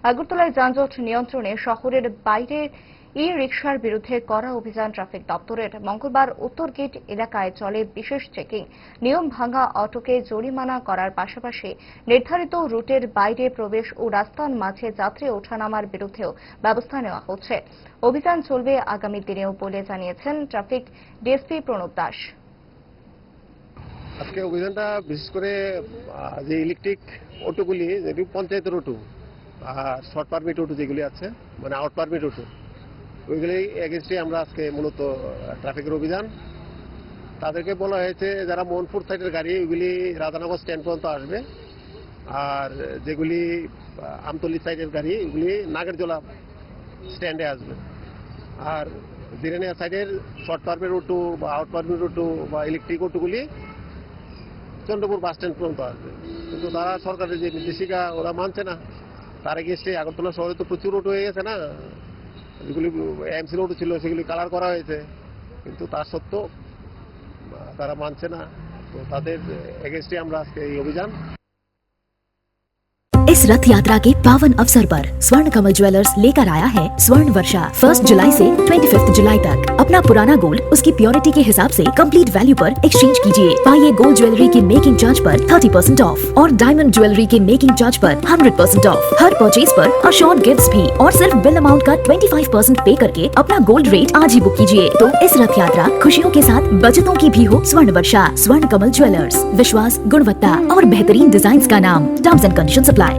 আগরতলায় যানজট নিয়ন্ত্রণে শহরের বাইরে ই-রিকশার বিরুদ্ধে কড়া অভিযান ট্রাফিক দপ্তরের। মঙ্গলবার উত্তর গেট এলাকায় চলে বিশেষ চেকিং। নিয়ম ভাঙা অটোকে জরিমানা করার পাশাপাশি নির্ধারিত রুটের বাইরে প্রবেশ ও রাস্তার মাঝে যাত্রী ওঠানামার বিরুদ্ধেও ব্যবস্থা নেওয়া হচ্ছে। অভিযান চলবে আগামী দিনেও বলে জানিয়েছেন ট্রাফিক ডিএসপি প্রণব দাস। আজকে অভিযানটা বিশেষ করে যে ইলেকট্রিক অটোগুলি, যেগুলি পঞ্চায়েতের অটো আর শর্ট পারমিট অটো যেগুলি আছে, মানে আউট পারমিট অটো, ওইগুলি এগেনস্টে আমরা আজকে মূলত ট্রাফিকের অভিযান। তাদেরকে বলা হয়েছে যারা মোহনপুর সাইডের গাড়ি, ওইগুলি রাধানগর স্ট্যান্ড পর্যন্ত আসবে, আর যেগুলি আমতলী সাইডের গাড়ি, ওইগুলি নাগেরজোলা স্ট্যান্ডে আসবে। আর জিরানিয়া সাইডের শর্ট পারমিট অটো বা আউট পারমিট অটো বা ইলেকট্রিক অটোগুলি চন্দ্রপুর বাস স্ট্যান্ড পর্যন্ত আসবে। কিন্তু তারা সরকারের যে নির্দেশিকা ওরা মানছে না। তার এগেস্টে আগরতলা শহরে তো প্রচুর অটো হয়ে গেছে না, যেগুলি এমসিল অটো ছিল সেগুলি কালার করা হয়েছে, কিন্তু তার সত্ত্বেও তারা মানছে না। তো তাদের এগেস্টে আমরা আজকে এই অভিযান। इस रथ यात्रा के पावन अवसर पर स्वर्ण कमल ज्वेलर्स लेकर आया है स्वर्ण वर्षा। 1 जुलाई से 25 जुलाई तक अपना पुराना गोल्ड उसकी प्योरिटी के हिसाब से कंप्लीट वैल्यू पर एक्सचेंज कीजिए। पाइए गोल्ड ज्वेलरी की मेकिंग चार्ज पर 30% ऑफ और डायमंड ज्वेलरी के मेकिंग चार्ज पर 100% ऑफ। हर परचेज पर अशोर्ड गिफ्ट्स भी और सिर्फ बिल अमाउंट का 25% पे करके अपना गोल्ड रेट आज ही बुक कीजिए। तो इस रथ यात्रा खुशियों के साथ बचतों की भी हो। स्वर्ण वर्षा, स्वर्ण कमल ज्वेलर्स, विश्वास, गुणवत्ता और बेहतरीन डिजाइन का नाम। Terms and conditions apply.